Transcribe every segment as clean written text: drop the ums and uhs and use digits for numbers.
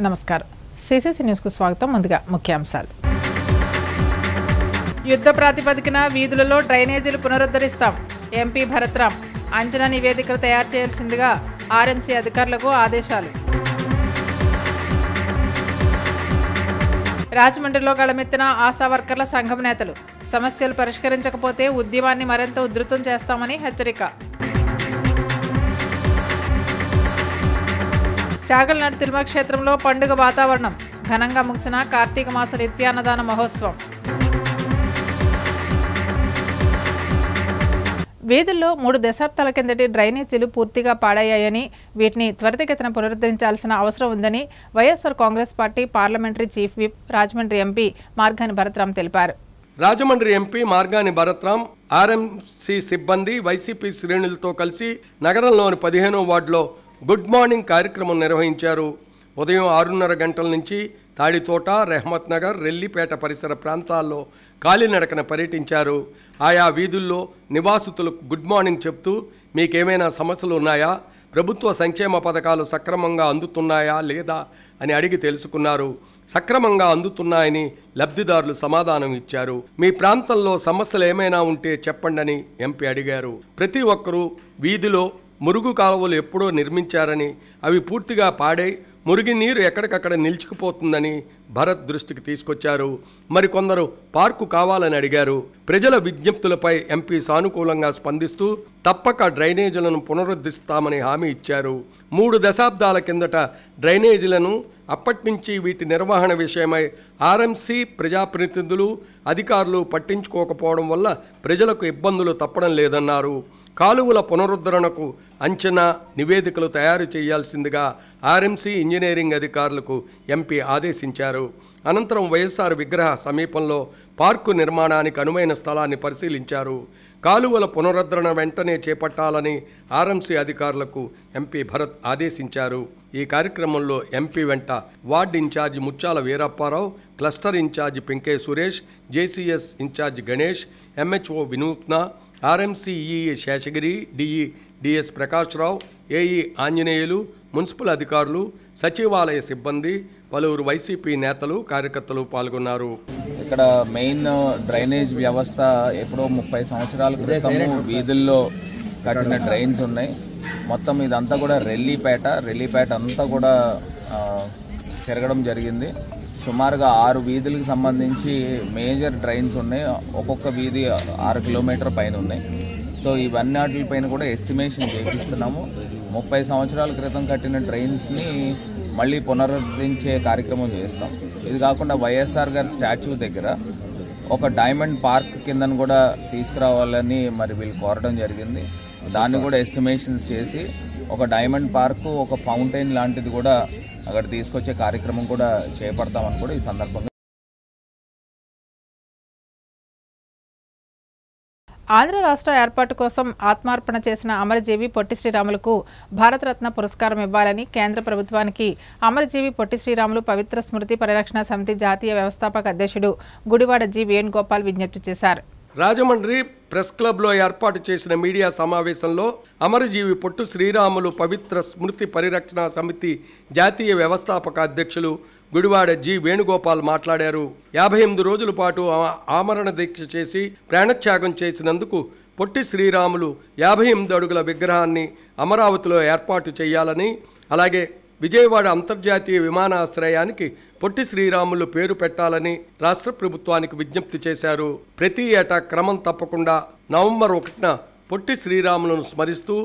నమస్కారం. సిసిసి న్యూస్కు స్వాగతం. ముందుగా ముఖ్యాంశాలు. యుద్ధ ప్రాతిపదికన వీధులలో డ్రైనేజీలు పునరుద్ధరిస్తాం. ఎంపీ భరత్రామ్ అంచనా నివేదికలు తయారు చేయాల్సిందిగా ఆర్ఎంసీ అధికారులకు ఆదేశాలు. రాజమండ్రిలో గళమెత్తిన ఆశా వర్కర్ల సంఘం నేతలు. సమస్యలు పరిష్కరించకపోతే ఉద్యమాన్ని మరింత ఉధృతం చేస్తామని హెచ్చరిక. చాగల్నాడు తిరుమల క్షేత్రంలో పండుగ వాతావరణం. ఘనంగా ముగిసిన కార్తీక మాస నిత్యాన్నదాన మహోత్సవం. వీధుల్లో 3 దశాబ్దాల కిందటి డ్రైనేజీలు పూర్తిగా పాడయ్యాయని, వీటిని త్వరితగతిన పునరుద్ధరించాల్సిన అవసరం ఉందని YSR Congress party parliamentary chief whip Rajahmundry MP Margani Bharath Ram తెలిపారు. రాజమండ్రి ఎంపీ మార్గాని భరత్రామ్ ఆర్ఎంసీ సిబ్బంది వైసీపీ శ్రేణులతో కలిసి నగరంలోని 15వ వార్డులో గుడ్ మార్నింగ్ కార్యక్రమం నిర్వహించారు. ఉదయం 6:30 గంటల నుంచి తాడితోట, రెహమత్ నగర్, రెల్లిపేట పరిసర ప్రాంతాల్లో కాలినడకన పర్యటించారు. ఆయా వీధుల్లో నివాసితులకు గుడ్ మార్నింగ్ చెప్తూ మీకేమైనా సమస్యలు ఉన్నాయా, ప్రభుత్వ సంక్షేమ పథకాలు సక్రమంగా అందుతున్నాయా లేదా అని అడిగి తెలుసుకున్నారు. సక్రమంగా అందుతున్నాయని లబ్ధిదారులు సమాధానం ఇచ్చారు. మీ ప్రాంతంలో సమస్యలు ఏమైనా ఉంటే చెప్పండని ఎంపీ అడిగారు. ప్రతి ఒక్కరూ వీధిలో మురుగు కాలువలు ఎప్పుడో నిర్మించారని, అవి పూర్తిగా పాడై మురిగి నీరు ఎక్కడికక్కడ నిలిచిపోతుందని భరత్ దృష్టికి తీసుకొచ్చారు. మరికొందరు పార్కు కావాలని అడిగారు. ప్రజల విజ్ఞప్తులపై ఎంపీ సానుకూలంగా స్పందిస్తూ తప్పక డ్రైనేజీలను పునరుద్ధరిస్తామని హామీ ఇచ్చారు. 3 దశాబ్దాల కిందట డ్రైనేజీలను, అప్పటినుంచి వీటి నిర్వహణ విషయమై ఆర్ఎంసీ ప్రజాప్రతినిధులు, అధికారులు పట్టించుకోకపోవడం వల్ల ప్రజలకు ఇబ్బందులు తప్పడం లేదన్నారు. కాలువల పునరుద్ధరణకు అంచనా నివేదికలు తయారు చేయాల్సిందిగా ఆర్ఎంసీ ఇంజనీరింగ్ అధికారులకు ఎంపీ ఆదేశించారు. అనంతరం వైఎస్ఆర్ విగ్రహ సమీపంలో పార్కు నిర్మాణానికి అనువైన స్థలాన్ని పరిశీలించారు. కాలువల పునరుద్ధరణ వెంటనే చేపట్టాలని ఆర్ఎంసీ అధికారులకు ఎంపీ భరత్ ఆదేశించారు. ఈ కార్యక్రమంలో ఎంపీ వెంట ward in charge Mutyala Veerapparao, cluster in charge Pinke Suresh, JCS in charge Ganesh, MHO Vinutna, RMC EE Seshagiri, DE DS Prakashrao, AE Anjaneyulu, municipal అధికారులు, సచివాలయ సిబ్బంది, పలువురు వైసీపీ నేతలు, కార్యకర్తలు పాల్గొన్నారు. ఇక్కడ మెయిన్ డ్రైనేజ్ వ్యవస్థ ఎప్పుడో 30 సంవత్సరాల క్రితం వీధుల్లో కట్టిన డ్రైన్స్ ఉన్నాయి. మొత్తం ఇదంతా కూడా రెల్లిపేట అంతా కూడా తిరగడం జరిగింది. సుమారుగా 6 వీధులకు సంబంధించి మేజర్ డ్రైన్స్ ఉన్నాయి. ఒక్కొక్క వీధి 6 కిలోమీటర్ పైన ఉన్నాయి. సో ఇవన్నిటిపైన కూడా ఎస్టిమేషన్ చేపిస్తున్నాము. 30 సంవత్సరాల క్రితం కట్టిన డ్రైన్స్ని మళ్ళీ పునరుద్ధరించే కార్యక్రమం చేస్తాం. ఇది కాకుండా వైఎస్ఆర్ గారి స్టాచ్యూ దగ్గర ఒక డైమండ్ పార్క్ కిందను కూడా తీసుకురావాలని మరి వీళ్ళు కోరడం జరిగింది. దాన్ని కూడా ఎస్టిమేషన్స్ చేసి ఒక డైమండ్ పార్కు, ఒక ఫౌంటైన్ లాంటిది కూడా అక్కడ తీసుకొచ్చే కార్యక్రమం కూడా చేపడతామని కూడా ఈ సందర్భంగా. ఆంధ్ర రాష్ట్ర ఏర్పాటు కోసం ఆత్మార్పణ చేసిన అమరజీవి పొట్టి శ్రీరాములకు భారతరత్న పురస్కారం ఇవ్వాలని కేంద్ర ప్రభుత్వానికి అమరజీవి పొట్టి శ్రీరాములు పవిత్ర స్మృతి పరిరక్షణ సమితి జాతీయ వ్యవస్థాపక అధ్యక్షుడు గుడివాడ జి వేణుగోపాల్ విజ్ఞప్తి చేశారు. రాజమండ్రి ప్రెస్ క్లబ్లో ఏర్పాటు చేసిన మీడియా సమావేశంలో అమరజీవి పొట్టి శ్రీరాములు పవిత్ర స్మృతి పరిరక్షణ సమితి జాతీయ వ్యవస్థాపక అధ్యక్షులు గుడివాడ జి వేణుగోపాల్ మాట్లాడారు. 58 రోజుల పాటు ఆమరణ దీక్ష చేసి ప్రాణత్యాగం చేసినందుకు పొట్టి శ్రీరాములు 58 అడుగుల విగ్రహాన్ని అమరావతిలో ఏర్పాటు చేయాలని, అలాగే విజయవాడ అంతర్జాతీయ విమానాశ్రయానికి పొట్టి శ్రీరాములు పేరు పెట్టాలని రాష్ట్ర ప్రభుత్వానికి విజ్ఞప్తి చేశారు. ప్రతి ఏటా క్రమం తప్పకుండా నవంబర్ 1న పొట్టి శ్రీరాములను స్మరిస్తూ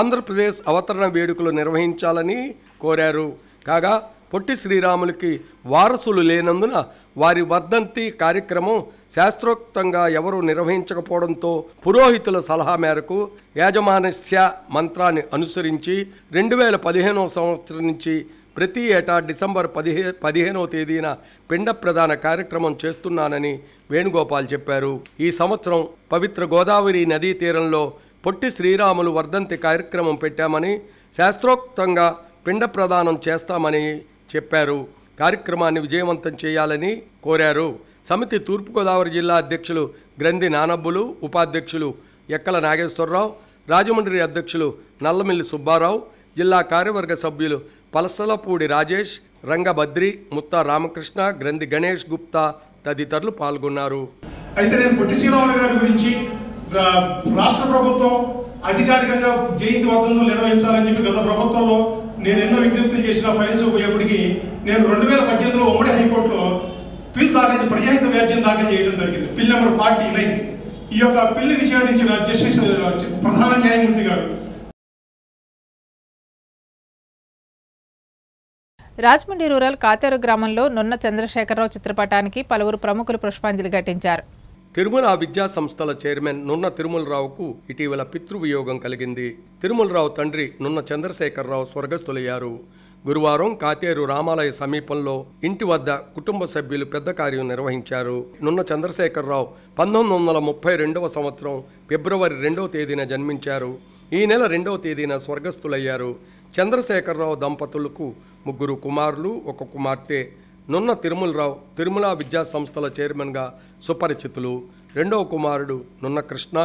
ఆంధ్రప్రదేశ్ అవతరణ వేడుకలు నిర్వహించాలని కోరారు. కాగా పొట్టి శ్రీరాములకి వారసులు లేనందున వారి వర్ధంతి కార్యక్రమం శాస్త్రోక్తంగా ఎవరూ నిర్వహించకపోవడంతో పురోహితుల సలహా మేరకు యాజమాన్య మంత్రాన్ని అనుసరించి 2015వ సంవత్సరం నుంచి ప్రతి ఏటా డిసెంబర్ 15వ తేదీన పిండ ప్రదాన కార్యక్రమం చేస్తున్నానని వేణుగోపాల్ చెప్పారు. ఈ సంవత్సరం పవిత్ర గోదావరి నదీ తీరంలో పొట్టి శ్రీరాములు వర్ధంతి కార్యక్రమం పెట్టామని, శాస్త్రోక్తంగా పిండ ప్రదానం చేస్తామని చెప్పారు. కార్యక్రమాన్ని విజయవంతం చేయాలని కోరారు. సమితి తూర్పుగోదావరి జిల్లా అధ్యక్షులు గ్రంథి నానబ్బులు, ఉపాధ్యక్షులు ఎక్కల నాగేశ్వరరావు, రాజమండ్రి అధ్యక్షులు నల్లమిల్లి సుబ్బారావు, జిల్లా కార్యవర్గ సభ్యులు పలసలపూడి రాజేష్, రంగభద్రి, ముత్తా రామకృష్ణ, గ్రంథి గణేష్ గుప్తా తదితరులు పాల్గొన్నారు. అయితే నేను పొట్టి శ్రీరాములు గారి గురించి రాష్ట్ర ప్రభుత్వం అధికారికంగా జయంతి వర్ధంతులు నిర్వహించాలని చెప్పి గత ప్రభుత్వంలో నేను ఎన్నో విజ్ఞప్తులు చేసిన ఫలించకపోయేప్పటికీ నేను 2018లో ఉమ్మడి హైకోర్టులో పిల్ దాఖలు ప్రజాహిత వ్యాజ్యం దాఖలు చేయడం జరిగింది. పిల్ నెంబర్ 49. ఈ యొక్క పిల్లు విచారించిన జస్టిస్ ప్రధాన న్యాయమూర్తి గారు రాజమండ్రి రూరల్ కాతేరు గ్రామంలో నున్న చంద్రశేఖరరావు చిత్రపటానికి పలువురు ప్రముఖులు పుష్పాంజలి ఘటించారు. తిరుమల విద్యా సంస్థల చైర్మన్ నున్న తిరుమలరావుకు ఇటీవల పితృవియోగం కలిగింది. తిరుమలరావు తండ్రి నున్న చంద్రశేఖరరావు స్వర్గస్థులయ్యారు. గురువారం కాతేరు రామాలయ సమీపంలో ఇంటి వద్ద కుటుంబ సభ్యులు పెద్ద కార్యం నిర్వహించారు. నున్న చంద్రశేఖరరావు 1932వ సంవత్సరం ఫిబ్రవరి 2వ తేదీన జన్మించారు. ఈ నెల 2వ తేదీన స్వర్గస్థులయ్యారు. చంద్రశేఖరరావు దంపతులకు 3 కుమారులు, 1 కుమార్తె. నున్న తిరుమలరావు తిరుమల విద్యా సంస్థల చైర్మన్గా సుపరిచితులు. 2వ కుమారుడు నున్న కృష్ణ,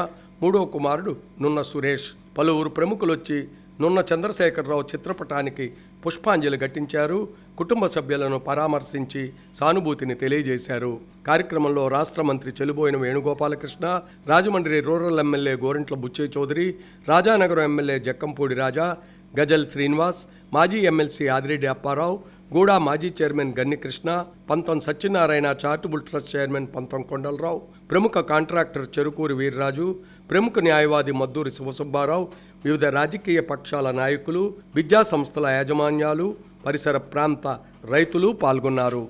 3వ కుమారుడు నున్న సురేష్. పలువురు ప్రముఖులు వచ్చి నున్న చంద్రశేఖరరావు చిత్రపటానికి పుష్పాంజలి ఘటించారు. కుటుంబ సభ్యులను పరామర్శించి సానుభూతిని తెలియజేశారు. కార్యక్రమంలో రాష్ట్ర మంత్రి Chelluboina Venugopalakrishna, Rajahmundry rural MLA Gorantla Butchaiah Chowdary, Rajanagaram MLA Jakkampudi Raja, Ghazal Srinivas, మాజీ ఎమ్మెల్సీ ఆదిరెడ్డి అప్పారావు, గూడా మాజీ చైర్మన్ గన్నికృష్ణ, పంతం సత్యనారాయణ చారిటబుల్ ట్రస్ట్ చైర్మన్ పంతం కొండలరావు, ప్రముఖ కాంట్రాక్టర్ చెరుకూరి వీర్రాజు, ప్రముఖ న్యాయవాది మద్దూరి శివసుబ్బారావు, వివిధ రాజకీయ పక్షాల నాయకులు, విద్యా సంస్థల యాజమాన్యాలు, పరిసర ప్రాంత రైతులు పాల్గొన్నారు.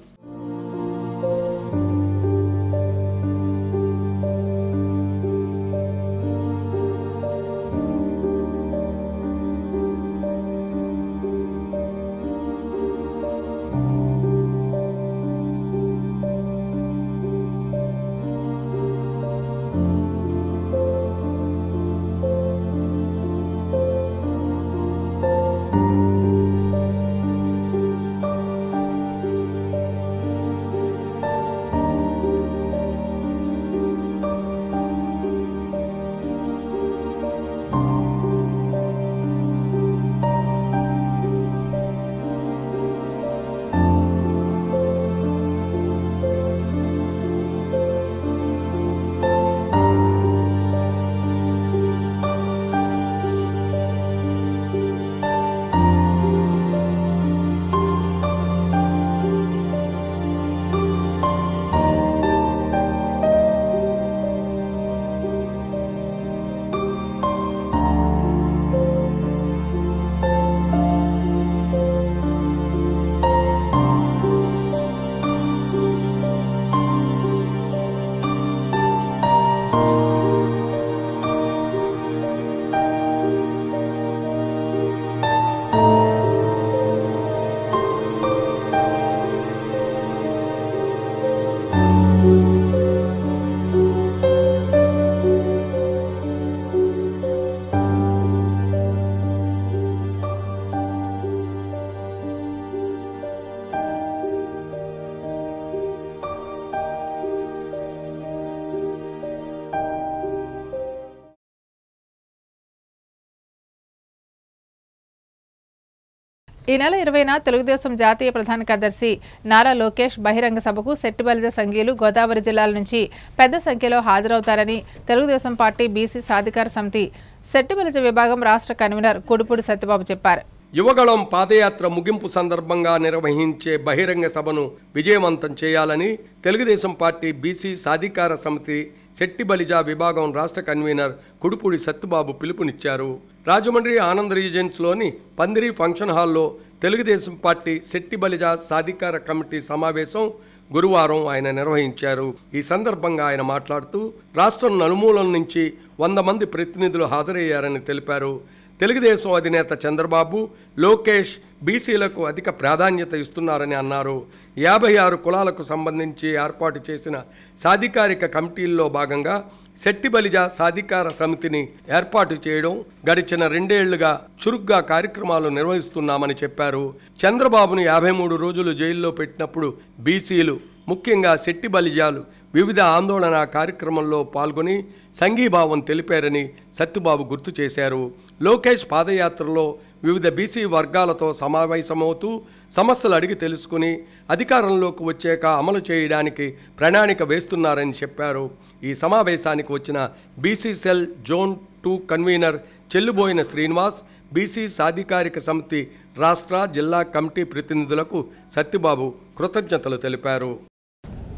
ఈ నెల 20న తెలుగుదేశం జాతీయ ప్రధాన కార్యదర్శి నారా లోకేష్ బహిరంగ సభకు సెట్టిబలిజ సంఘీయులు గోదావరి జిల్లాల నుంచి పెద్ద సంఖ్యలో హాజరవుతారని తెలుగుదేశం పార్టీ బీసీ సాధికార సమితి సెట్టిబలిజ విభాగం రాష్ట్ర కన్వీనర్ కుడుపూడి సత్యబాబు చెప్పారు. యువగళం పాదయాత్ర ముగింపు సందర్భంగా నిర్వహించే బహిరంగ సభను విజయవంతం చేయాలని తెలుగుదేశం పార్టీ బీసీ సాధికార సమితి సెట్టిబలిజ విభాగం రాష్ట్ర కన్వీనర్ కుడుపూడి సత్యబాబు పిలుపునిచ్చారు. రాజమండ్రి ఆనంద్ రీజెన్స్లోని పందిరి ఫంక్షన్ హాల్లో తెలుగుదేశం పార్టీ సెట్టిబలిజ సాధికార కమిటీ సమావేశం గురువారం ఆయన నిర్వహించారు. ఈ సందర్భంగా ఆయన మాట్లాడుతూ రాష్ట్రం నలుమూలల నుంచి 100 మంది ప్రతినిధులు హాజరయ్యారని తెలిపారు. తెలుగుదేశం అధినేత చంద్రబాబు, లోకేష్ బీసీలకు అధిక ప్రాధాన్యత ఇస్తున్నారని అన్నారు. 56 కులాలకు సంబంధించి ఏర్పాటు చేసిన సాధికారిక కమిటీల్లో భాగంగా సెట్టిబలిజ సాధికార సమితిని ఏర్పాటు చేయడం, గడిచిన 2 ఏళ్లుగా చురుగ్గా కార్యక్రమాలు నిర్వహిస్తున్నామని చెప్పారు. చంద్రబాబును 53 రోజులు జైల్లో పెట్టినప్పుడు బీసీలు ముఖ్యంగా శెట్టి బలిజాలు వివిధ ఆందోళన కార్యక్రమంలో పాల్గొని సంఘీభావం తెలిపారని సత్యబాబు గుర్తు చేశారు. లోకేష్ పాదయాత్రలో వివిధ బీసీ వర్గాలతో సమావేశమవుతూ సమస్యలు అడిగి తెలుసుకుని అధికారంలోకి వచ్చాక అమలు చేయడానికి ప్రణాళిక వేస్తున్నారని చెప్పారు. ఈ సమావేశానికి వచ్చిన BC cell zone 2 convener Chelluboina Srinivas, BC సాధికారిక సమితి రాష్ట్ర జిల్లా కమిటీ ప్రతినిధులకు సత్యబాబు కృతజ్ఞతలు తెలిపారు.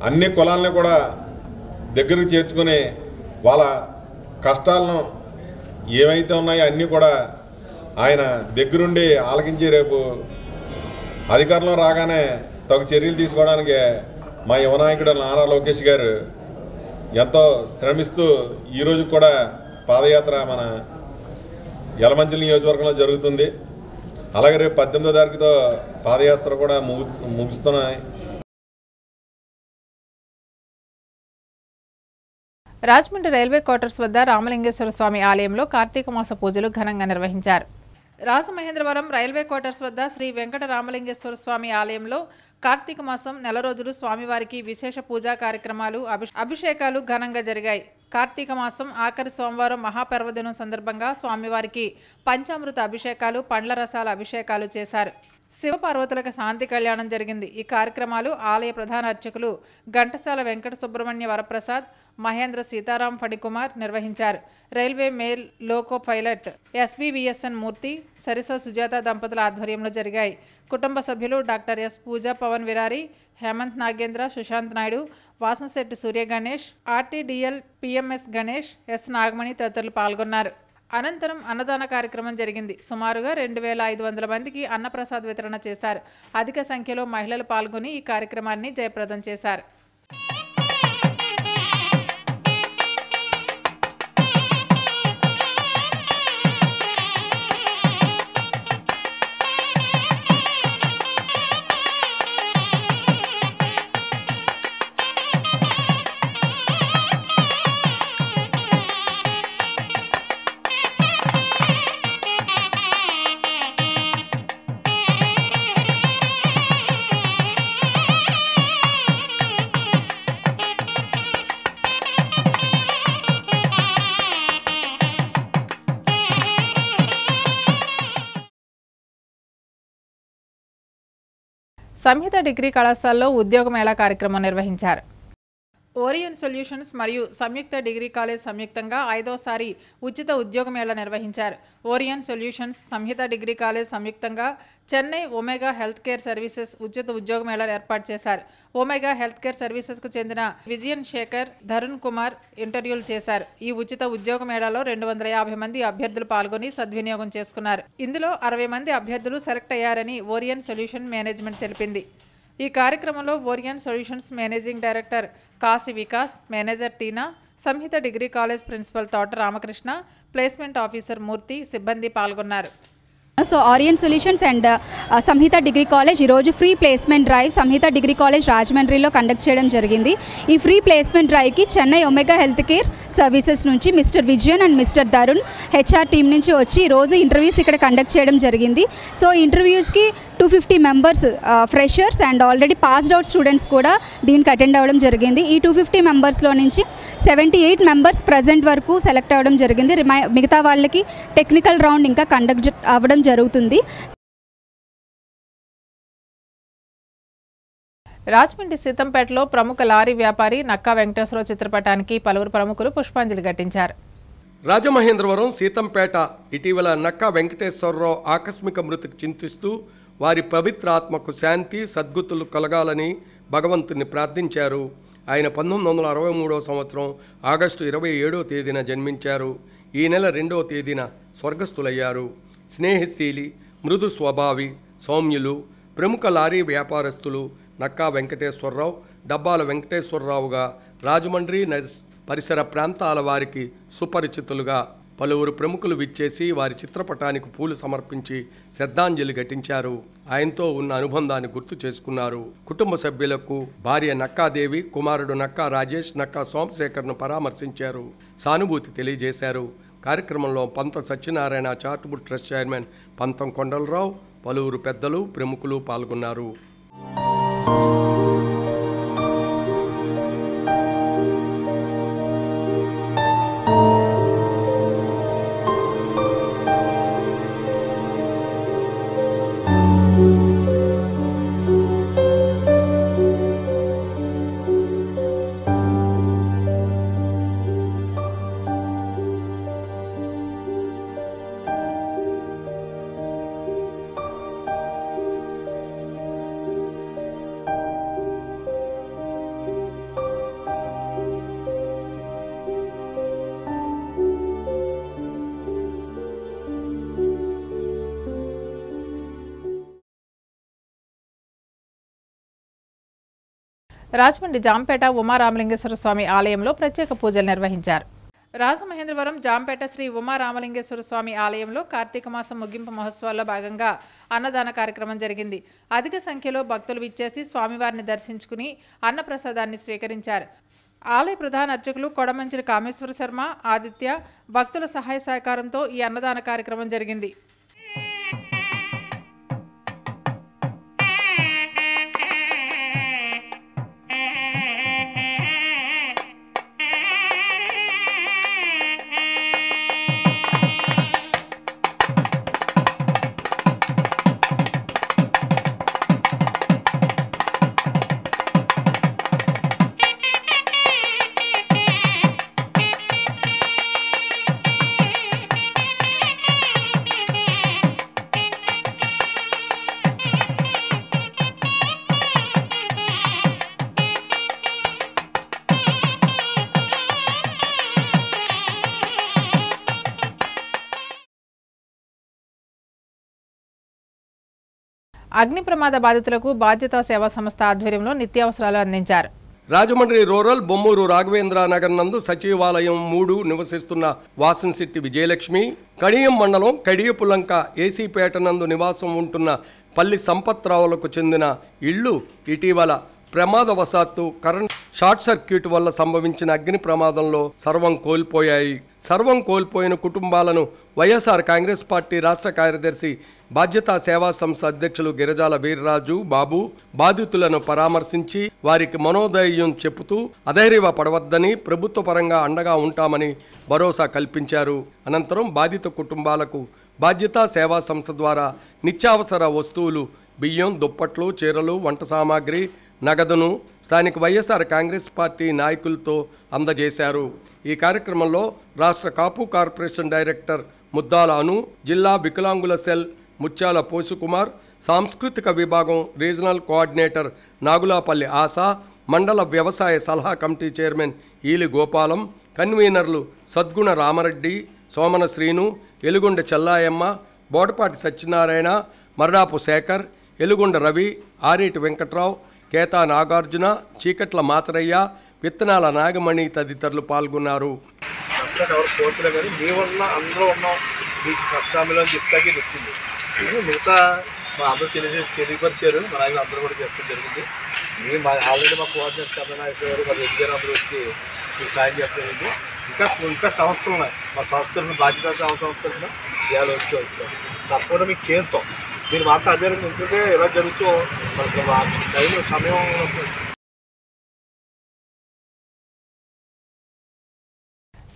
అన్ని కులాలను కూడా దగ్గరకు చేర్చుకుని వాళ్ళ కష్టాలను ఏవైతే ఉన్నాయో అన్నీ కూడా ఆయన దగ్గరుండి ఆలకించి రేపు అధికారంలో రాగానే తగు చర్యలు తీసుకోవడానికి మా యువనాయకుడు నారా లోకేష్ గారు ఎంతో శ్రమిస్తూ ఈరోజు కూడా పాదయాత్ర మన యలమంచిలి నియోజకవర్గంలో జరుగుతుంది. అలాగే రేపు 18వ తారీఖుతో పాదయాత్ర కూడా ముగుస్తున్నాయి. రాజమండ్రి రైల్వే క్వార్టర్స్ వద్ద రామలింగేశ్వర స్వామి ఆలయంలో కార్తీక మాస పూజలు ఘనంగా నిర్వహించారు. రాజమహేంద్రవరం రైల్వే క్వార్టర్స్ వద్ద శ్రీ వెంకట రామలింగేశ్వర స్వామి ఆలయంలో కార్తీక మాసం నెల రోజులు స్వామివారికి విశేష పూజా కార్యక్రమాలు అభిషేకాలు ఘనంగా జరిగాయి. కార్తీక మాసం ఆఖరి సోమవారం మహాపర్వదినం సందర్భంగా స్వామివారికి పంచామృత అభిషేకాలు, పండ్ల రసాల అభిషేకాలు చేశారు. శివపార్వతులకు శాంతి కళ్యాణం జరిగింది. ఈ కార్యక్రమాలు ఆలయ ప్రధాన అర్చకులు ఘంటసాల వెంకట సుబ్రహ్మణ్య వరప్రసాద్, మహేంద్ర సీతారాం ఫణికుమార్ నిర్వహించారు. Railway mail loco pilot SBVSN Murthy, Sarisa Sujatha దంపతుల ఆధ్వర్యంలో జరిగాయి. కుటుంబ సభ్యులు doctor S Pooja, Pavan Virari, Hemanth Nagendra, Sushanth Naidu, Vasamsetti Surya Ganesh, RTDL PMS Ganesh, S Nagamani తదితరులు పాల్గొన్నారు. అనంతరం అన్నదాన కార్యక్రమం జరిగింది. సుమారుగా 2500 మందికి అన్నప్రసాద్ వితరణ చేశారు. అధిక సంఖ్యలో మహిళలు పాల్గొని ఈ కార్యక్రమాన్ని జయప్రదం చేశారు. సంహిత డిగ్రీ కళాశాలలో ఉద్యోగ మేళా కార్యక్రమం నిర్వహించారు. ఓరియన్ సొల్యూషన్స్ మరియు సంయుక్త డిగ్రీ కాలేజ్ సంయుక్తంగా 5వసారి ఉచిత ఉద్యోగ మేళా నిర్వహించారు. ఓరియన్ సొల్యూషన్స్, సంహిత డిగ్రీ కాలేజ్ సంయుక్తంగా Chennai Omega health care services ఉచిత ఉద్యోగ మేళా ఏర్పాటు చేశారు. ఒమేగా హెల్త్ కేర్ సర్వీసెస్కు చెందిన విజయన్ శేఖర్, ధరుణ్ కుమార్ ఇంటర్వ్యూలు చేశారు. ఈ ఉచిత ఉద్యోగ మేళాలో 250 మంది అభ్యర్థులు పాల్గొని సద్వినియోగం చేసుకున్నారు. ఇందులో 60 మంది అభ్యర్థులు సెలెక్ట్ అయ్యారని ఓరియన్ సొల్యూషన్ మేనేజ్మెంట్ తెలిపింది. ఈ కార్యక్రమంలో Orion solutions managing director Kashi Vikas, manager Tina, Samhitha degree college principal Thota Ramakrishna, placement officer Murthy, సిబ్బంది పాల్గొన్నారు. So Orion solutions and Samhitha degree college ఈరోజు free placement drive Samhitha degree college రాజమండ్రిలో కండక్ట్ చేయడం జరిగింది. ఈ ఫ్రీ ప్లేస్మెంట్ డ్రైవ్కి Chennai Omega health care services నుంచి mister Vijayan and mister Dharun HR team నుంచి వచ్చి ఈరోజు ఇంటర్వ్యూస్ ఇక్కడ కండక్ట్ చేయడం జరిగింది. సో ఇంటర్వ్యూస్కి 250 members freshers and already passed out students కూడా దీనికి అటెండ్ అవ్వడం జరిగింది. ఈ 250 మెంబర్స్లో నుంచి 78 మెంబర్స్ ప్రజెంట్ వరకు సెలెక్ట్ అవ్వడం జరిగింది. మిగతా వాళ్ళకి టెక్నికల్ రౌండ్ ఇంకా కండక్ట్ అవ్వడం జరుగుతుంది. రాజమండ్రి సీతంపేటలో ప్రముఖ లారీ వ్యాపారి నక్కా వెంకటేశ్వరరావు చిత్రపటానికి పలువురు ప్రముఖులు పుష్పాంజలి ఘటించారు. రాజమహేంద్రవరం సీతంపేట ఇటీవల నక్కా వెంకటేశ్వరరావు ఆకస్మిక మృతికి చింతిస్తూ వారి పవిత్ర ఆత్మకు శాంతి సద్గతులు కలగాలని భగవంతుని ప్రార్థించారు. ఆయన 1963వ సంవత్సరం ఆగస్టు 27వ తేదీన జన్మించారు. ఈ నెల 2వ తేదీన స్వర్గస్థులయ్యారు. స్నేహశీలి, మృదు స్వభావి, సౌమ్యులు, ప్రముఖ లారీ వ్యాపారస్తులు నక్కా వెంకటేశ్వరరావు, డబ్బాల వెంకటేశ్వరరావుగా రాజమండ్రి పరిసర ప్రాంతాల వారికి సుపరిచితులుగా పలువురు ప్రముఖులు విచ్చేసి వారి చిత్రపటానికి పూలు సమర్పించి శ్రద్ధాంజలి ఘటించారు. ఆయనతో ఉన్న అనుబంధాన్ని గుర్తు చేసుకున్నారు. కుటుంబ సభ్యులకు భార్య నక్కాదేవి, కుమారుడు నక్కా రాజేష్, నక్కా సోమశేఖర్ను పరామర్శించారు, సానుభూతి తెలియజేశారు. కార్యక్రమంలో పంతం సత్యనారాయణ చారిటబుల్ ట్రస్ట్ చైర్మన్ పంతం కొండలరావు, పలువురు పెద్దలు ప్రముఖులు పాల్గొన్నారు. రాజమండ్రి జాంపేట ఉమారామలింగేశ్వర స్వామి ఆలయంలో ప్రత్యేక పూజలు నిర్వహించారు. రాజమహేంద్రవరం జాంపేట శ్రీ ఉమారామలింగేశ్వర స్వామి ఆలయంలో కార్తీక మాసం ముగింపు మహోత్సవాల్లో భాగంగా అన్నదాన కార్యక్రమం జరిగింది. అధిక సంఖ్యలో భక్తులు విచ్చేసి స్వామివారిని దర్శించుకుని అన్నప్రసాదాన్ని స్వీకరించారు. ఆలయ ప్రధాన అర్చకులు కొడమంచిలి కామేశ్వర శర్మ, ఆదిత్య భక్తుల సహాయ సహకారంతో ఈ అన్నదాన కార్యక్రమం జరిగింది. అగ్ని ప్రమాద బాధితులకు బాధ్యతా సేవా సంస్థ ఆధ్వర్యంలో నిత్యావసరాలు అందించారు. రాజమండ్రి రూరల్ బొమ్మూరు రాఘవేంద్ర నగర్ నందు సచివాలయం 3 నివసిస్తున్న వాసంశెట్టి విజయలక్ష్మి, కడియం మండలం కడియపులంక ఏసీపేట నందు నివాసం ఉంటున్న పల్లి సంపత్రావులకు చెందిన ఇళ్లు ఇటీవల ప్రమాదవశాత్తు కరెంట్ షార్ట్ సర్క్యూట్ వల్ల సంభవించిన అగ్ని ప్రమాదంలో సర్వం కోల్పోయాయి. సర్వం కోల్పోయిన కుటుంబాలను వైఎస్ఆర్ కాంగ్రెస్ పార్టీ రాష్ట్ర కార్యదర్శి బాధ్యతా సేవా సంస్థ అధ్యక్షులు గిరిజాల వీర్రాజు బాబు బాధితులను పరామర్శించి వారికి మనోధైర్యం చెబుతూ అధైర్యపడవద్దని ప్రభుత్వ పరంగా అండగా ఉంటామని భరోసా కల్పించారు. అనంతరం బాధిత కుటుంబాలకు బాధ్యతా సేవా సంస్థ ద్వారా నిత్యావసర వస్తువులు బియ్యం, దుప్పట్లు, చీరలు, వంట సామాగ్రి, నగదును స్థానిక వైఎస్ఆర్ కాంగ్రెస్ పార్టీ నాయకులతో అందజేశారు. ఈ కార్యక్రమంలో రాష్ట్ర కాపు కార్పొరేషన్ డైరెక్టర్ ముద్దాల అను, జిల్లా వికలాంగుల సెల్ ముత్యాల పోసుకుమార్, సాంస్కృతిక విభాగం రీజనల్ కోఆర్డినేటర్ నాగులాపల్లి ఆశా, మండల వ్యవసాయ సలహా కమిటీ చైర్మన్ ఈలి గోపాలం, కన్వీనర్లు సద్గుణ రామరెడ్డి, సోమన శ్రీను, ఎలుగొండ చెల్లాయమ్మ, బోడపాటి సత్యనారాయణ, మర్రాపు శేఖర్, ఎలుగొండ రవి, ఆరేటి వెంకట్రావు, కేతా నాగార్జున, చీకట్ల మాచరయ్య, విత్తనాల నాగమణి తదితరులు పాల్గొన్నారు. మిగతా మా అందరూ తెలియపరిచారు, మా నాయకులు అందరూ కూడా చెప్పడం జరిగింది. మేము ఆల్రెడీ మా కోఆర్డినేటర్ చంద్రనాయక్ గారు మరి రెడ్డి గారు అందరూ వచ్చి మీకు సాయం చేస్తారండి. ఇంకా సంస్థలు ఉన్నాయి, మా సంస్థలను బాధ్యత సంస్థలను ఇవాళ వచ్చి వస్తాం తప్పకుండా మీకు చేస్తాం. మీరు మాత్రం అదే ఎందుకంటే ఎలా జరుగుతూ మనకు టైం సమయం.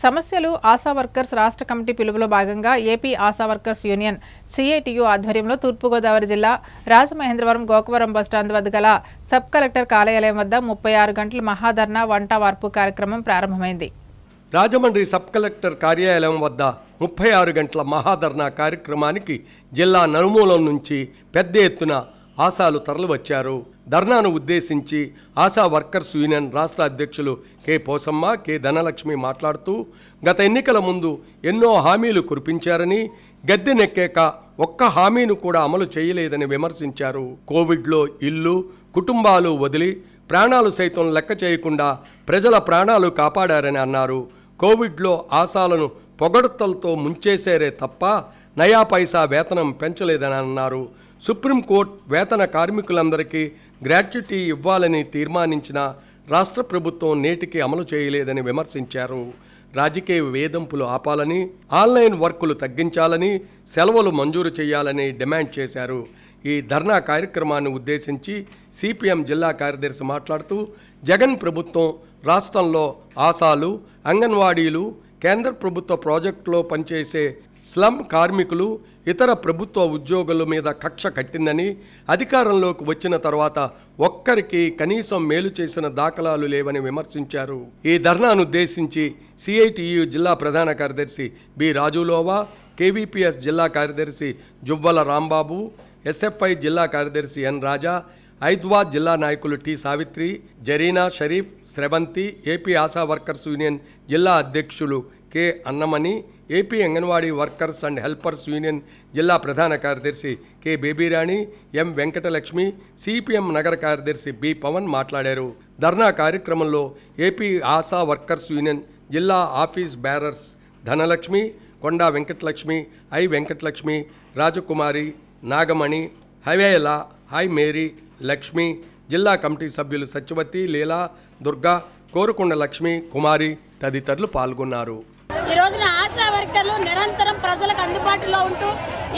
సమస్యలు ఆశా వర్కర్స్ రాష్ట్ర కమిటీ పిలుపులో భాగంగా AP Asha workers union CITU ఆధ్వర్యంలో తూర్పుగోదావరి జిల్లా రాజమహేంద్రవరం గోకవరం బస్టాండ్ వద్ద గల సబ్ కలెక్టర్ కార్యాలయం వద్ద 36 గంటల మహాధర్నా వంట వార్పు కార్యక్రమం ప్రారంభమైంది. రాజమండ్రి సబ్ కలెక్టర్ కార్యాలయం వద్ద 36 గంటల మహాధర్నా కార్యక్రమానికి జిల్లా నలుమూలం నుంచి పెద్ద ఎత్తున ఆశాలు తరలివచ్చారు. ధర్నాను ఉద్దేశించి ఆశా వర్కర్స్ యూనియన్ రాష్ట్ర అధ్యక్షులు కె పోసమ్మ, కె ధనలక్ష్మి మాట్లాడుతూ గత ఎన్నికల ముందు ఎన్నో హామీలు కురిపించారని, గద్దెనెక్కాక ఒక్క హామీను కూడా అమలు చేయలేదని విమర్శించారు. కోవిడ్లో ఇల్లు, కుటుంబాలు వదిలి ప్రాణాలు సైతం లెక్క చేయకుండా ప్రజల ప్రాణాలు కాపాడారని అన్నారు. కోవిడ్లో ఆశాలను పొగడ్తలతో ముంచేశారే తప్ప నయా పైసా వేతనం పెంచలేదని అన్నారు. సుప్రీంకోర్టు వేతన కార్మికులందరికీ గ్రాట్యుటీ ఇవ్వాలని తీర్మానించిన రాష్ట్ర ప్రభుత్వం నేటికి అమలు చేయలేదని విమర్శించారు. రాజకీయ వేధింపులు ఆపాలని, ఆన్లైన్ వర్కులు తగ్గించాలని, సెలవులు మంజూరు చేయాలని డిమాండ్ చేశారు. ఈ ధర్నా కార్యక్రమాన్ని ఉద్దేశించి సిపిఎం జిల్లా కార్యదర్శి మాట్లాడుతూ జగన్ ప్రభుత్వం రాష్ట్రంలో ఆశాలు, అంగన్వాడీలు, కేంద్ర ప్రభుత్వ ప్రాజెక్టులో పనిచేసే స్లమ్ కార్మికులు, ఇతర ప్రభుత్వ ఉద్యోగుల మీద కక్ష కట్టిందని, అధికారంలోకి వచ్చిన తర్వాత ఒక్కరికి కనీసం మేలు చేసిన దాఖలాలు లేవని విమర్శించారు. ఈ ధర్నాను ఉద్దేశించి సిఐటియు జిల్లా ప్రధాన కార్యదర్శి బి రాజులోవా, కేవీపీఎస్ జిల్లా కార్యదర్శి జువ్వల రాంబాబు, ఎస్ఎఫ్ఐ జిల్లా కార్యదర్శి ఎన్ రాజా, ఐద్వాద్ జిల్లా నాయకులు T Savitri, Zarina Sharif, Sravanthi, AP Asha workers union జిల్లా అధ్యక్షులు K Annamani, AP Anganwadi workers and helpers union జిల్లా ప్రధాన కార్యదర్శి K Babyrani, M Venkatalakshmi, CPM నగర కార్యదర్శి బి పవన్ మాట్లాడారు. ధర్నా కార్యక్రమంలో ఏపీ ఆశా వర్కర్స్ యూనియన్ జిల్లా office bearers Dhanalakshmi, Konda Venkatalakshmi, I Venkatalakshmi, Rajakumari, Nagamani, Havela, హై మేరీ, లక్ష్మి, జిల్లా కమిటీ సభ్యులు సత్యవతి, లీలా, దుర్గా, కోరుకొండ లక్ష్మి, కుమారి తదితరులు పాల్గొన్నారు. ఈ రోజున ఆశా వర్కర్లు నిరంతరం ప్రజలకు అందుబాటులో ఉంటూ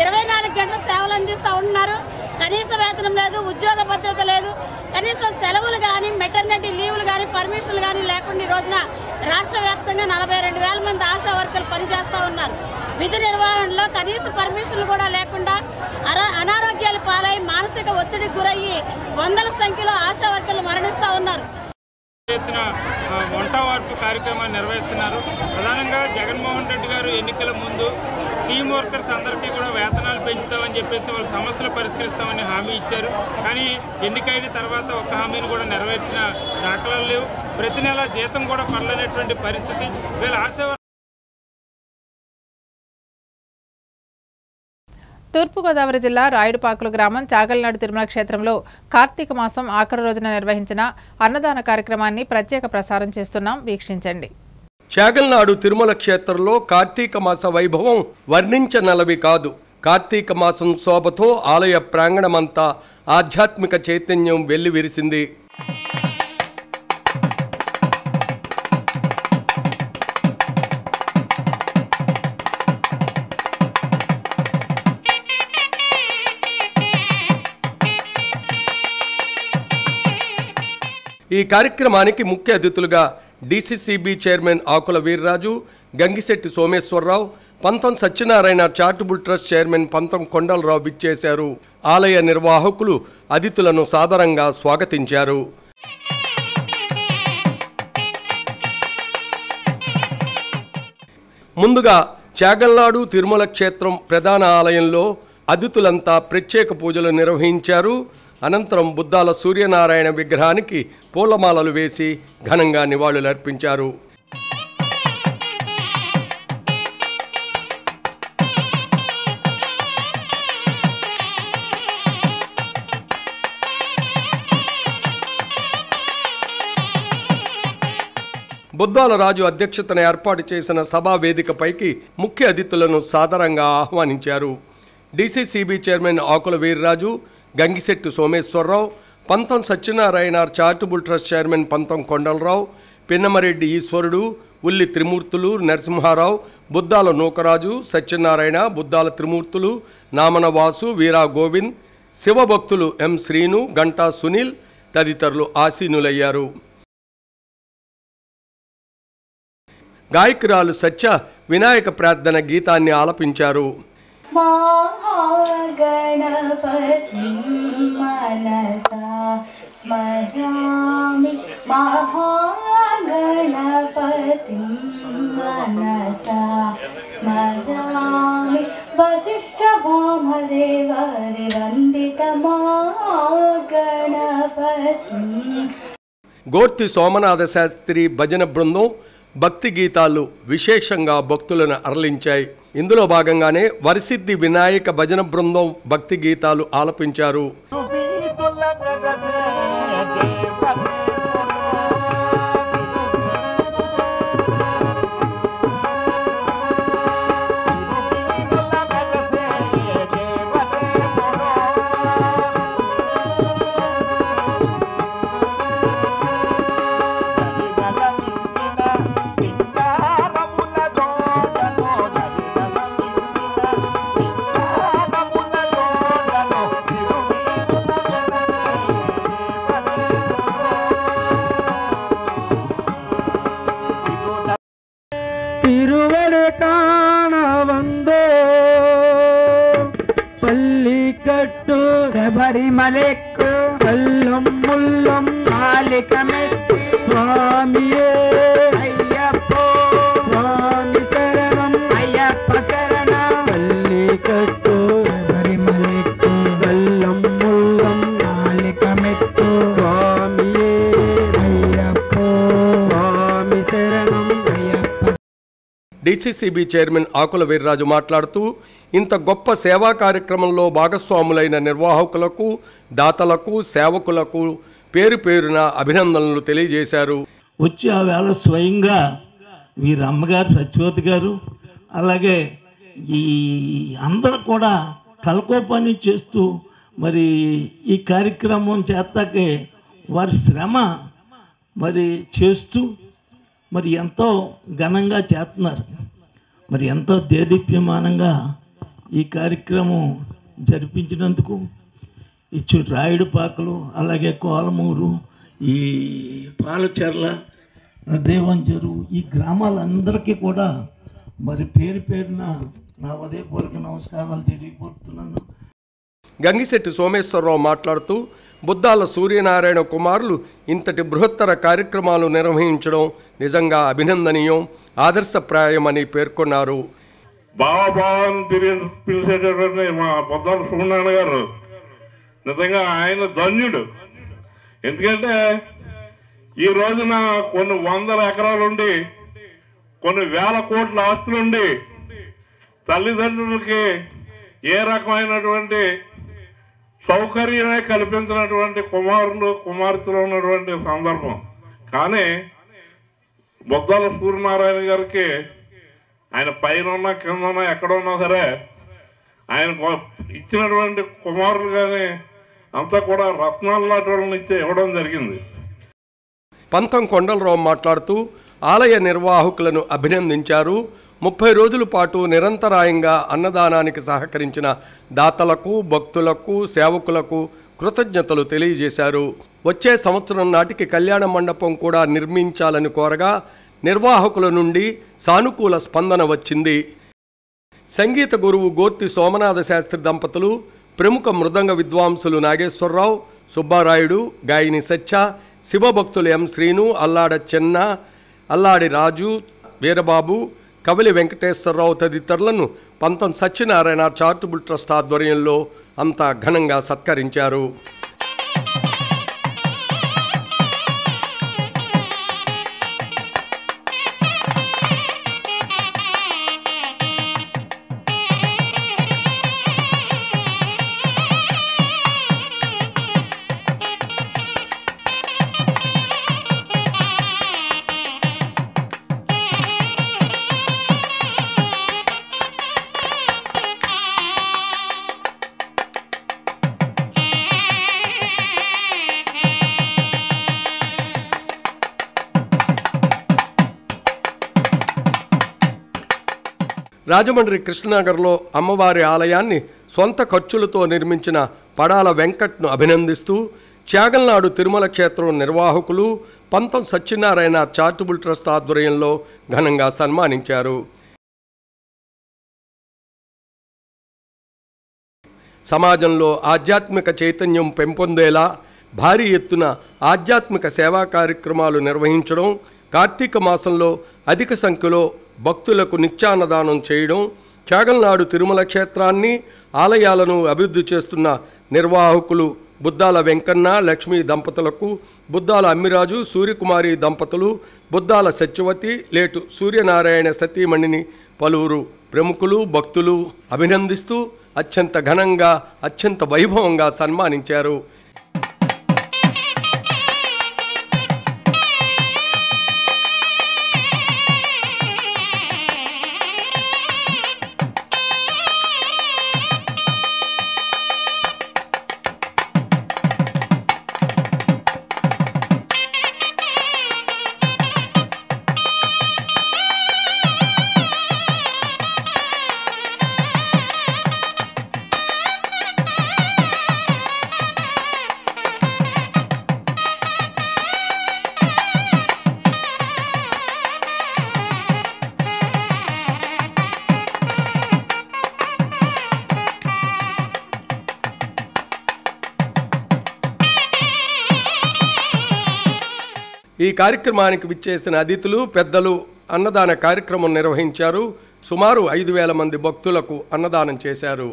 24 గంటల సేవలు అందిస్తూ ఉంటున్నారు. కనీస వేతనం లేదు, ఉద్యోగ భద్రత లేదు, కనీసం సెలవులు కానీ, మెటర్నిటీ లీవులు కానీ, పర్మిషన్లు కానీ లేకుండా ఈ రోజున రాష్ట్ర వ్యాప్తంగా 42,000 మంది ఆశా వర్కర్లు పనిచేస్తూ ఉన్నారు. విధి నిర్వహణలో కనీస పర్మిషన్లు కూడా లేకుండా అనారోగ్యాలు పాలై మానసిక ఒత్తిడికి గురయ్యి వందల సంఖ్యలో ఆశా వర్కర్లు మరణిస్తూ ఉన్నారు. ఎత్తున వంట వార్పు కార్యక్రమాన్ని నిర్వహిస్తున్నారు. ప్రధానంగా జగన్మోహన్ రెడ్డి గారు ఎన్నికల ముందు స్కీమ్ వర్కర్స్ అందరికీ కూడా వేతనాలు పెంచుతామని చెప్పేసి వాళ్ళ సమస్యలు పరిష్కరిస్తామని హామీ ఇచ్చారు. కానీ ఎన్నికైన తర్వాత ఒక్క హామీని కూడా నెరవేర్చిన దాఖలాలు లేవు. ప్రతి నెల జీతం కూడా పడలేనటువంటి పరిస్థితి. వీళ్ళ ఆశ తూర్పుగోదావరి జిల్లా రాయుడుపాకుల గ్రామం చాగల్నాడు తిరుమల క్షేత్రంలో కార్తీక మాసం ఆఖరి రోజున నిర్వహించిన అన్నదాన కార్యక్రమాన్ని ప్రత్యేక ప్రసారం చేస్తున్నాం, వీక్షించండి. చాగల్నాడు తిరుమల క్షేత్రంలో కార్తీక మాస వైభవం వర్ణించనలవి కాదు. కార్తీక మాసం శోభతో ఆలయ ప్రాంగణమంతా ఆధ్యాత్మిక చైతన్యం వెల్లివిరిసింది. ఈ కార్యక్రమానికి ముఖ్య అతిథులుగా డీసీసీబీ చైర్మన్ ఆకుల వీర్రాజు, గంగిశెట్టి సోమేశ్వరరావు, పంతం సత్యనారాయణ చారిటబుల్ ట్రస్ట్ చైర్మన్ పంతం కొండలరావు విచ్చేశారు. ఆలయ నిర్వాహకులు అతిథులను సాదరంగా స్వాగతించారు. ముందుగా చాగల్నాడు తిరుమల క్షేత్రం ప్రధాన ఆలయంలో అతిథులంతా ప్రత్యేక పూజలు నిర్వహించారు. అనంతరం బుద్ధాల సూర్యనారాయణ విగ్రహానికి పూలమాలలు వేసి ఘనంగా నివాళులర్పించారు. బుద్ధాల రాజు అధ్యక్షతన ఏర్పాటు చేసిన సభా వేదికపైకి ముఖ్య అతిథులను సాదరంగా ఆహ్వానించారు. డీసీసీబీ చైర్మన్ ఆకుల వీర్రాజు, గంగిశెట్టి సోమేశ్వరరావు, పంతం సత్యనారాయణ చారిటబుల్ ట్రస్ట్ చైర్మన్ పంతం కొండలరావు, పిన్నమరెడ్డి ఈశ్వరుడు, ఉల్లి త్రిమూర్తులు, నరసింహారావు, బుద్ధాల నూకరాజు, సత్యనారాయణ, బుద్ధాల త్రిమూర్తులు, నామన వాసు, వీరా గోవింద్, శివభక్తులు ఎం శ్రీను, గంటా సునీల్ తదితరులు ఆసీనులయ్యారు. గాయకురాలు సత్య వినాయక ప్రార్థన గీతాన్ని ఆలపించారు. మహాగణపతి మనసా స్మరామి, మహాగణపతి మనసా స్మరామి, వశిష్ఠ వామదేవరి వందిత మహాగణపతి. గోర్తి సోమనాథ శాస్త్రి భజన బృందం భక్తి గీతాలు విశేషంగా భక్తులను అరలించాయి. ఇందులో భాగంగానే వరసిద్ధి వినాయక భజన బృందం భక్తి గీతాలు ఆలపించారు. திருவடு காண வந்தோ பள்ளிக்கட்டு శబరిమలెక్కు అల్లం ముల్లం మాలికమెట్టి స్వామియే అయ్యప్పో స్వామి శరణం అయ్యప్ప శరణం పల్లికట్టు శబరిమలెక్కు అల్లం ముల్లం మాలికమెట్టు స్వామియే అయ్యప్పో స్వామి శరణం అయ్యప్ప. డీసీసీబీ చైర్మన్ ఆకుల వీర్రాజు మాట్లాడుతూ ఇంత గొప్ప సేవా కార్యక్రమంలో భాగస్వాములైన నిర్వాహకులకు, దాతలకు, సేవకులకు పేరు పేరున అభినందనలు తెలియజేశారు. వచ్చి ఆ వేళ స్వయంగా వీరి అమ్మగారు సత్యవతి గారు, అలాగే ఈ అందరూ కూడా తలకోపాన్ని చేస్తూ మరి ఈ కార్యక్రమం చేస్తాకే వారి శ్రమ మరి చేస్తూ మరి ఎంతో ఘనంగా చేస్తున్నారు. మరి ఎంతో దేదీప్యమానంగా ఈ కార్యక్రమం జరిపించినందుకు ఇచ్చు రాయుడుపాకలు, అలాగే కోలమూరు, ఈ పాలచెర్ల, దేవంచెరు, ఈ గ్రామాలందరికీ కూడా మరి పేరు పేరున నా ఉదయపూర్వక నమస్కారాలు తెలియపోతున్నాను. గంగిశెట్టి సోమేశ్వరరావు మాట్లాడుతూ బుద్దాల సూర్యనారాయణ కుమారులు ఇంతటి బృహత్తర కార్యక్రమాలు నిర్వహించడం నిజంగా అభినందనీయం, ఆదర్శప్రాయమని పేర్కొన్నారు. బాబాని పిలిచేటటువంటి మా బుద్దాల సూర్యనారాయణ గారు నిజంగా ఆయన ధన్యుడు. ఎందుకంటే ఈ రోజున కొన్ని వందల ఎకరాలుండి, కొన్ని వేల కోట్ల ఆస్తులుండి తల్లిదండ్రులకి ఏ రకమైనటువంటి సౌకర్యమే కల్పించినటువంటి కుమారులు, కుమార్తెలు ఉన్నటువంటి సందర్భం. కానీ బుద్దాల సూర్యనారాయణ గారికి ఆయన పైన ఉన్నా కింద ఉన్నా ఎక్కడ ఉన్నా సరే ఆయన ఇచ్చినటువంటి కుమారులు కానీ అంతా కూడా రత్నాల లాంటి వాళ్ళని ఇవ్వడం జరిగింది. పంతం కొండలరావు మాట్లాడుతూ ఆలయ నిర్వాహకులను అభినందించారు. 30 రోజుల పాటు నిరంతరాయంగా అన్నదానానికి సహకరించిన దాతలకు, భక్తులకు, సేవకులకు కృతజ్ఞతలు తెలియజేశారు. వచ్చే సంవత్సరం నాటికి కళ్యాణ మండపం కూడా నిర్మించాలని కోరగా నిర్వాహకుల నుండి సానుకూల స్పందన వచ్చింది. సంగీత గురువు గోర్తి సోమనాథ శాస్త్రి దంపతులు, ప్రముఖ మృదంగ విద్వాంసులు నాగేశ్వరరావు, సుబ్బారాయుడు, గాయని సత్య, శివభక్తులు ఎం శ్రీను, అల్లాడ చెన్న, అల్లాడి రాజు, వీరబాబు, కవలి వెంకటేశ్వరరావు తదితరులను పంతం సత్యనారాయణ చారిటబుల్ ట్రస్ట్ ఆధ్వర్యంలో అంతా ఘనంగా సత్కరించారు. రాజమండ్రి కృష్ణనగర్లో అమ్మవారి ఆలయాన్ని సొంత ఖర్చులతో నిర్మించిన పడాల వెంకట్ను అభినందిస్తూ త్యాగంనాడు తిరుమల క్షేత్రం నిర్వాహకులు పంతం సత్యనారాయణ చారిటబుల్ ట్రస్ట్ ఆధ్వర్యంలో ఘనంగా సన్మానించారు. సమాజంలో ఆధ్యాత్మిక చైతన్యం పెంపొందేలా భారీ ఎత్తున ఆధ్యాత్మిక సేవా కార్యక్రమాలు నిర్వహించడం, కార్తీక మాసంలో అధిక సంఖ్యలో భక్తులకు నిత్యాన్నదానం చేయడం, త్యాగంనాడు తిరుమల క్షేత్రాన్ని, ఆలయాలను అభివృద్ధి చేస్తున్న నిర్వాహకులు బుద్దాల వెంకన్న, లక్ష్మీ దంపతులకు, బుద్దాల అమ్మిరాజు, సూర్యకుమారి దంపతులు, బుద్దాల సత్యవతి, లేటు సూర్యనారాయణ సతీమణిని పలువురు ప్రముఖులు, భక్తులు అభినందిస్తూ అత్యంత ఘనంగా, అత్యంత వైభవంగా సన్మానించారు. ఈ కార్యక్రమానికి విచ్చేసిన అతిథులు, పెద్దలు అన్నదాన కార్యక్రమం నిర్వహించారు. సుమారు 5,000 మంది భక్తులకు అన్నదానం చేశారు.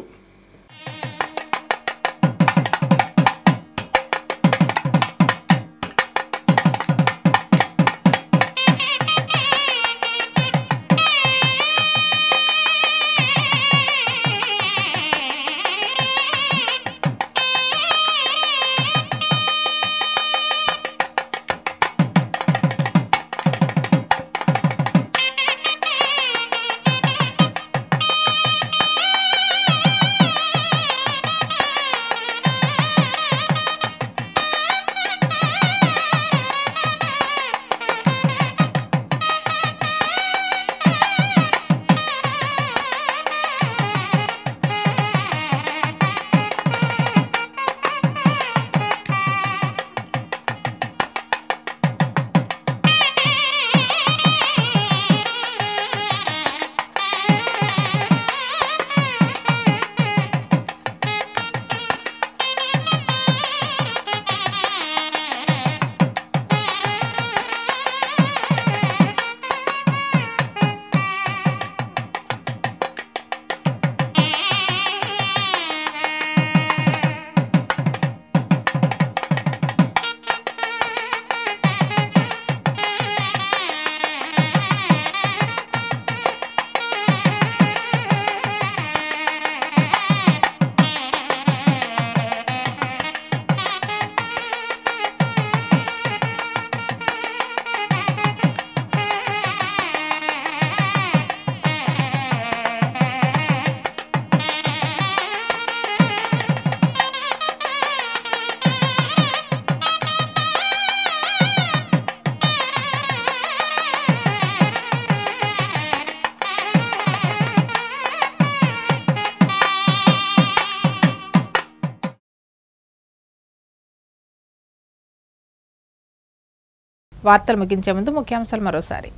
వార్తలు ముగించే ముందు ముఖ్యాంశాలు మరోసారి.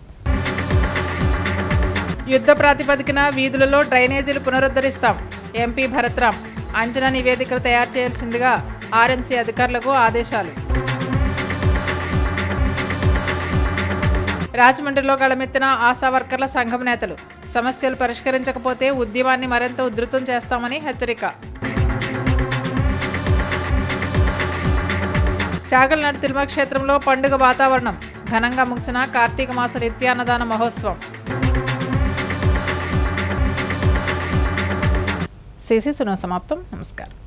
యుద్ధ ప్రాతిపదికన వీధులలో డ్రైనేజీలు పునరుద్ధరిస్తాం. ఎంపీ భరత్రామ్ అంచనా నివేదికలు తయారు చేయాల్సిందిగా ఆర్ఎంసీ అధికారులకు ఆదేశాలు. రాజమండ్రిలో గళమెత్తిన ఆశా వర్కర్ల సంఘం నేతలు. సమస్యలు పరిష్కరించకపోతే ఉద్యమాన్ని మరింత ఉధృతం చేస్తామని హెచ్చరిక. చాగల్నాడు తిరుమక్షేత్రంలో పండుగ వాతావరణం. ఘనంగా ముగిసిన కార్తీక మాస నిత్యాన్నదాన మహోత్సవం. సిసి సునో సమాప్తం. నమస్కారం.